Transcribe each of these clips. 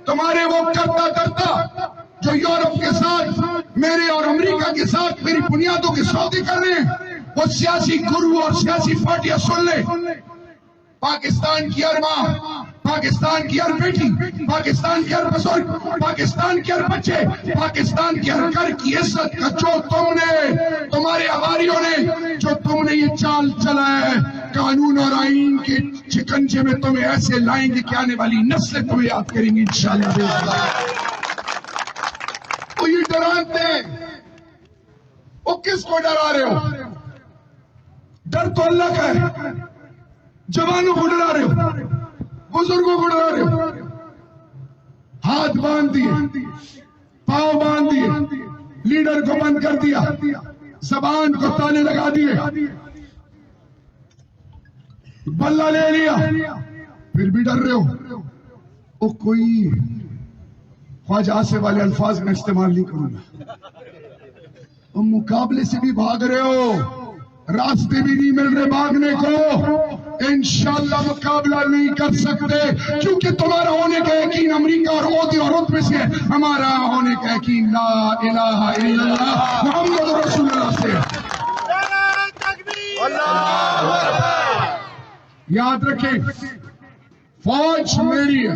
تمہارے وہ کرتا کرتا جو یورپ کے ساتھ میرے اور امریکہ کے ساتھ میری بنیادوں کے سودے کر رہے ہیں، وہ سیاسی گرو اور سیاسی پارٹیاں سن لیں. پاکستان کی ہر ماں، پاکستان کی ہر بیٹی، پاکستان کے ہر بزرگ، پاکستان کے ہر بچے، پاکستان کے ہر گھر کی عزت کا جو تم نے، تمہارے ہماریوں نے جو تم نے یہ چال چلایا ہے، قانون اور آئین کے شکنجے میں تمہیں ایسے لائیں گے کہ آنے والی نسلیں تمہیں یاد کریں گی انشاءاللہ. وہ یہ ڈراتے ہیں، وہ کس کو ڈرا رہے ہو؟ ڈر تو اللہ کا ہے. جوانوں کو ڈرا رہے ہو، بزرگوں کو ڈرا رہے ہو. ہاتھ باندھ دیے، پاؤں باندھ دیے، لیڈر کو بند کر دیا، زبان کو تالے لگا دیے، بلہ لے لیا، پھر بھی ڈر رہے ہو. وہ کوئی خواجہ آصف والے الفاظ میں استعمال نہیں کروں گا. تم مقابلے سے بھی بھاگ رہے ہو، راستے بھی نہیں مل رہے بھاگنے کو. انشاءاللہ مقابلہ نہیں کر سکتے، کیونکہ تمہارا ہونے کا یقین امریکہ اور عہدے اور رتبے سے، ہمارا ہونے کا یقین لا الہ الا اللہ محمد رسول اللہ سے. یاد رکھیں، فوج میری ہے،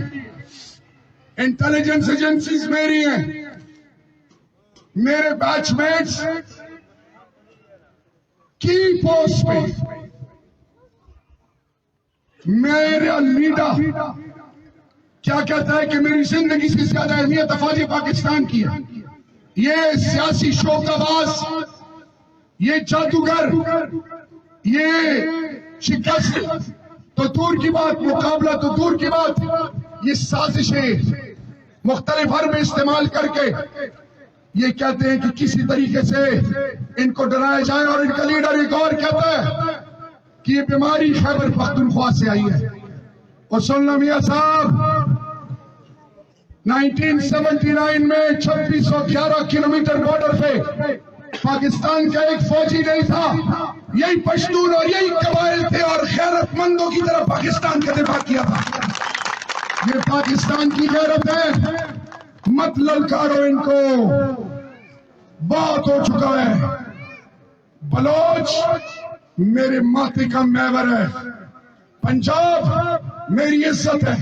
انٹیلیجنس ایجنسیز میری ہیں، میرے بیچ میٹس کی پوسٹ پہ. میرا لیڈر کیا کہتا ہے کہ میری زندگی سے زیادہ اہمیت افواج پاکستان کی ہے. یہ سیاسی شوکہ باز، یہ جادوگر، یہ شکست تو دور کی بات، مقابلہ تو دور کی بات، یہ سازشیں مختلف حربیں استعمال کر کے یہ کہتے ہیں کہ کسی طریقے سے ان کو ڈرایا جائے. اور ان کا لیڈر ایک اور کہتا ہے کہ یہ بیماری خیبر پختونخوا سے آئی ہے. اور سن لو میاں صاحب، 1979 میں 2611 کلومیٹر بارڈر پہ پاکستان کا ایک فوجی نہیں تھا. یہی پشتون اور یہی قبائل تھے اور غیرت مندوں کی طرف پاکستان کا دفاع کیا تھا. یہ پاکستان کی غیرت ہے، مت للکارو ان کو، بہت ہو چکا ہے. بلوچ میرے ماتھے کا محور ہے، پنجاب میری عزت ہے،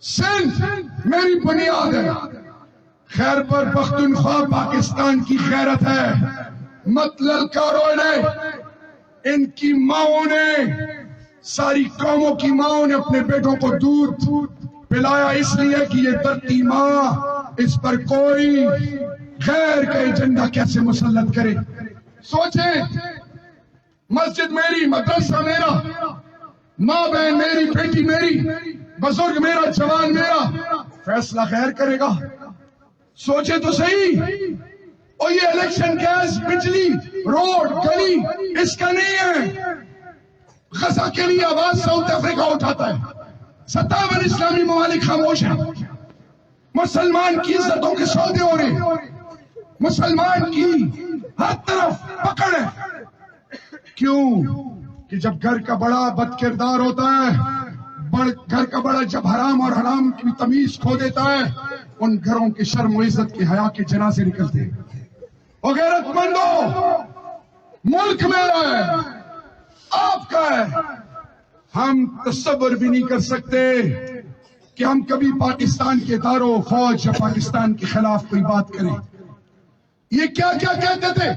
سندھ میری بنیاد ہے، خیبر پختونخوا پاکستان کی غیرت ہے. مت للکارو نے، ان کی ماؤں نے، ساری قوموں کی ماؤں نے اپنے بیٹوں کو دودھ پلایا اس لیے کہ یہ دھرتی ماں اس پر کوئی غیر کا ایجنڈا کیسے مسلط کرے. سوچیں، مسجد میری، مدرسہ میرا، ماں بہن میری، بیٹی میری، بزرگ میرا، جوان میرا، فیصلہ غیر کرے گا. سوچے تو صحیح. اور یہ الیکشن گیس، بجلی، روڈ، گلی اس کا نہیں ہے. غزہ کے لیے آواز ساؤتھ افریقہ اٹھاتا ہے، 57 اسلامی ممالک خاموش ہیں. مسلمان کی عزتوں کے سودے ہو رہے، مسلمان کی ہر طرف پکڑ ہے. کیوں؟ کہ جب گھر کا بڑا بد کردار ہوتا ہے، گھر کا بڑا جب حرام اور حرام کی تمیز کھو دیتا ہے، ان گھروں کے شرم و عزت کے حیا کے جنازے نکلتے ہیں. اور غیرت مندو، ملک میرا ہے، آپ کا ہے. ہم تصور بھی نہیں کر سکتے کہ ہم کبھی پاکستان کے اداروں، فوج یا پاکستان کے خلاف کوئی بات کریں. یہ کیا کیا کہتے تھے،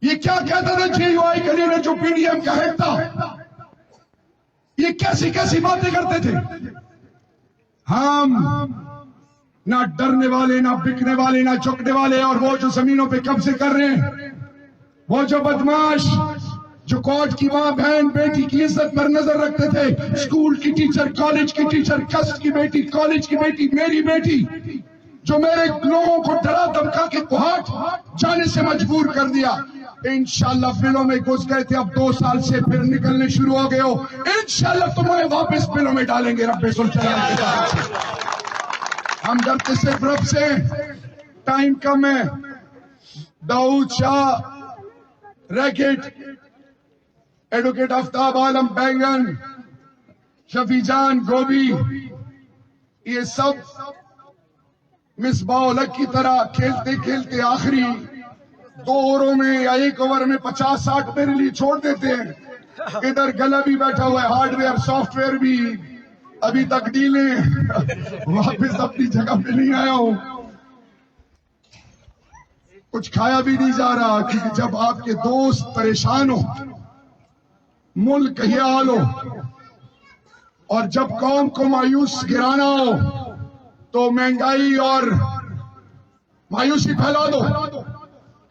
یہ کیا کہتا تھا جے یو آئی کا لیڈر جو پی ڈی ایم کا ہیڈ تھا، یہ کیسی کیسی باتیں کرتے تھے. ہم نہ ڈرنے والے، نہ بکنے والے، نہ جھکنے والے. اور وہ جو زمینوں پہ قبضے کر رہے ہیں، وہ جو بدماش جو کورٹ کی ماں بہن بیٹی کی عزت پر نظر رکھتے تھے، اسکول کی ٹیچر، کالج کی ٹیچر، کسٹ کی بیٹی، کالج کی بیٹی، میری بیٹی، جو میرے لوگوں کو ڈرا دھمکا کے کوہاٹ جانے سے مجبور کر دیا. انشاءاللہ بلوں میں گھس گئے تھے، اب 2 سال سے پھر نکلنے شروع ہو گئے ہو. انشاءاللہ تمہیں واپس بلوں میں ڈالیں گے رب ذوالجلال کے طرف سے. ہم ڈرتے صرف رب سے. ٹائم کم ہے. داؤد شاہ ریکٹ، ایڈوکیٹ آفتاب عالم بینگن، شفیع جان گوبھی، یہ سب مصباح الحق کی طرح کھیلتے کھیلتے آخری 2 اووروں میں یا 1 اوور میں 50-60 میرے لیے چھوڑ دیتے ہیں. ادھر گلا بھی بیٹھا ہوا ہے, ہارڈ ویئر سافٹ ویئر بھی ابھی تک ڈیلیں, واپس اپنی جگہ پہ نہیں آیا ہوں. کچھ کھایا بھی نہیں جا رہا, کیونکہ جب آپ کے دوست پریشان ہو, ملک یہ حال ہو, اور جب قوم کو مایوس گرانا ہو تو مہنگائی اور مایوسی پھیلا دو.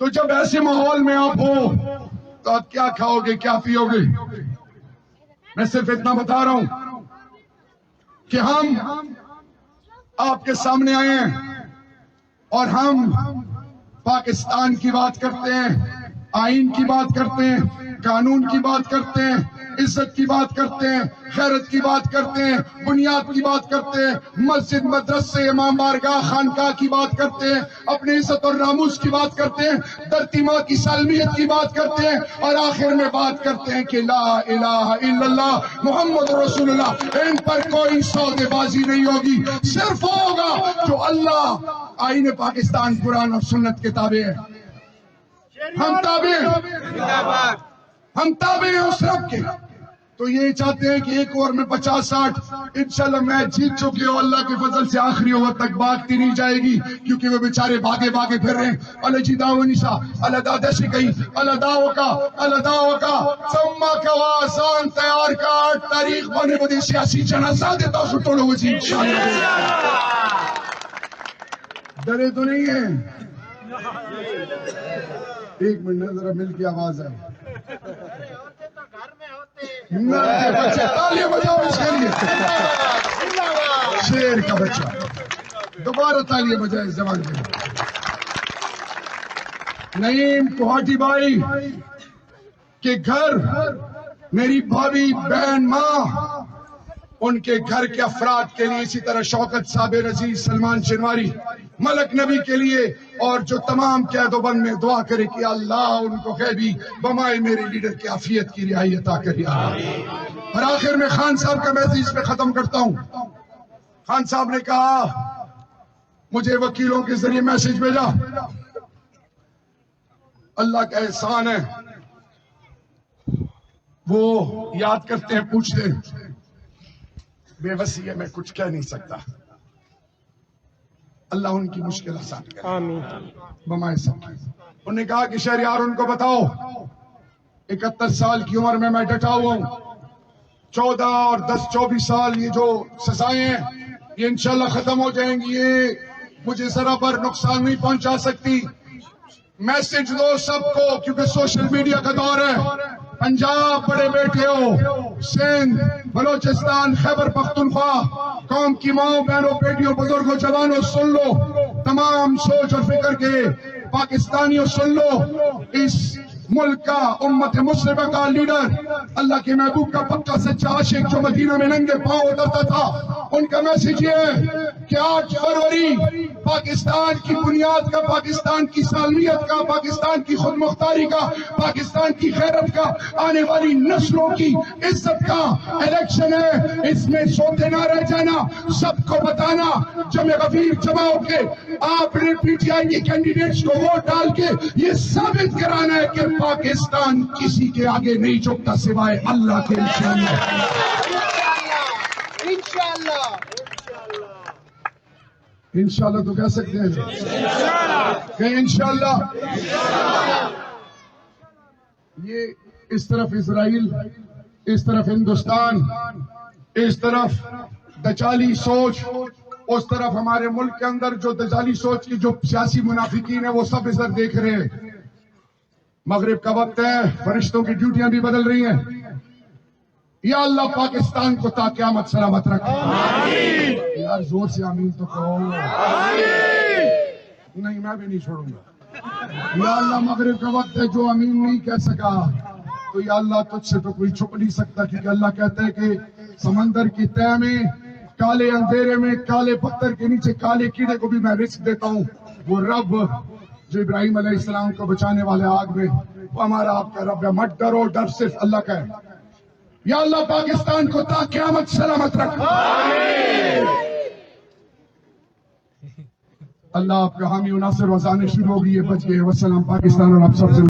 تو جب ایسے ماحول میں آپ ہو تو آپ کیا کھاؤ گے, کیا پیو گے؟ میں صرف اتنا بتا رہا ہوں کہ ہم آپ کے سامنے آئے ہیں اور ہم پاکستان کی بات کرتے ہیں, آئین کی بات کرتے ہیں, قانون کی بات کرتے ہیں, عزت کی بات کرتے ہیں, غیرت کی بات کرتے ہیں, بنیاد کی بات کرتے ہیں, مسجد مدرسے امام بارگاہ خانقاہ کی بات کرتے ہیں, اپنے عزت اور ناموس کی بات کرتے ہیں, دھرتی ماں کی سالمیت کی بات کرتے ہیں, اور آخر میں بات کرتے ہیں کہ لا الہ الا اللہ محمد رسول اللہ. ان پر کوئی سودے بازی نہیں ہوگی, صرف ہوگا جو اللہ آئین پاکستان قرآن اور سنت کے تابع ہے. ہم تابع ہیں اس رب کے. تو یہ چاہتے ہیں کہ 1 اوور میں 50-60, انشاءاللہ میچ جیت چکے ہو, اللہ کے فضل سے آخری اوور تک بھاگتی نہیں جائے گی, کیونکہ وہ بیچارے بھاگے پھر رہے ہیں. اللہ جی داو نسا اللہ دادا سے کہیں اللہ داو کا سما کا آسان تیار کا 8 تاریخ بنے بدی سیاسی جنازہ دیتا سو ٹولو وزی انشاءاللہ. ڈرے تو نہیں ہیں؟ 1 منٹ ذرا مل کے آواز ہے. تالیاں بجاؤ اس کے لیے, شیر کا بچہ, دوبارہ تالیاں بجائے اس زبان کے لیے. نعیم کوہاٹی بھائی کے گھر, میری بھابھی بہن ماں, ان کے گھر کے افراد کے لیے, اسی طرح شوکت صابر عزیز, سلمان شنواری, ملک نبی کے لیے, اور جو تمام قید و بند میں دعا کرے کہ اللہ ان کو غیبی بمائے میرے لیڈر کی عافیت کی رہائی عطا کرے. اور آخر میں خان صاحب کا میسج پہ ختم کرتا ہوں. خان صاحب نے کہا, مجھے وکیلوں کے ذریعے میسج بھیجا, اللہ کا احسان ہے, وہ یاد کرتے ہیں, پوچھتے ہیں, بے وسی ہے میں کچھ کہہ نہیں سکتا, اللہ ان کی مشکل آسان کرے, آمین بمائے سب. انہوں نے کہا کہ شہریار ان کو بتاؤ, 71 سال کی عمر میں ڈٹا ہوا ہوں, 14 اور 10-24 سال یہ جو سزائیں ہیں یہ انشاءاللہ ختم ہو جائیں گی, یہ مجھے ذرا پر نقصان نہیں پہنچا سکتی. میسج دو سب کو, کیونکہ سوشل میڈیا کا دور ہے. پنجاب بڑے بیٹھے ہو, سندھ, بلوچستان, خیبر پختونخوا, قوم کی ماؤں بہنوں بیٹیوں بزرگوں جوانوں سن لو, تمام سوچ اور فکر کے پاکستانیوں سن لو. اس ملک کا, امت مسلمہ کا لیڈر, اللہ کے محبوب کا پکا سچا عاشق, جو مدینہ میں ننگے پاؤں اترتا تھا, ان کا میسج یہ ہے کہ 8 فروری پاکستان کی بنیاد کا, پاکستان کی سالمیت کا, پاکستان کی خود مختاری کا, پاکستان کی غیرت کا, آنے والی نسلوں کی عزت کا الیکشن ہے. اس میں سوتے نہ رہ جانا, سب کو بتانا, جمع غفیر جمع ہو کے آپ نے پی ٹی آئی کے کینڈیڈیٹس کو ووٹ ڈال کے یہ ثابت کرانا ہے کہ پاکستان کسی کے آگے نہیں جھکتا سوائے اللہ کے. انشاءاللہ تو کہہ سکتے ہیں کہ انشاءاللہ. یہ اس طرف اسرائیل, اس طرف ہندوستان, اس طرف دجالی سوچ, اس طرف ہمارے ملک کے اندر جو دجالی سوچ کی جو سیاسی منافقین ہیں وہ سب ادھر دیکھ رہے ہیں. مغرب کا وقت ہے, فرشتوں کی ڈیوٹیاں بھی بدل رہی ہیں. یا اللہ پاکستان کو تا قیامت سلامت رکھے. آمین. یار زور سے آمین تو کہو. آمین. نہیں میں بھی نہیں چھوڑوں گا. یا اللہ مغرب کا وقت ہے, جو آمین نہیں کہہ سکا تو یا اللہ تجھ سے تو کوئی چھپ نہیں سکتا, کیونکہ اللہ کہتا ہے کہ سمندر کی تہ میں, کالے اندھیرے میں, کالے پتھر کے نیچے کالے کیڑے کو بھی میں رزق دیتا ہوں. وہ رب جو ابراہیم علیہ السلام کو بچانے والے آگ میں, وہ ہمارا آپ کا رب ہے. مت ڈرو, ڈر صرف اللہ کا ہے. یا اللہ پاکستان کو تا قیامت سلامت رکھ. اللہ آپ کا حامی و ناصر وزانے شروع ہو گئی ہے، بچ گئے. والسلام پاکستان اور آپ سب سے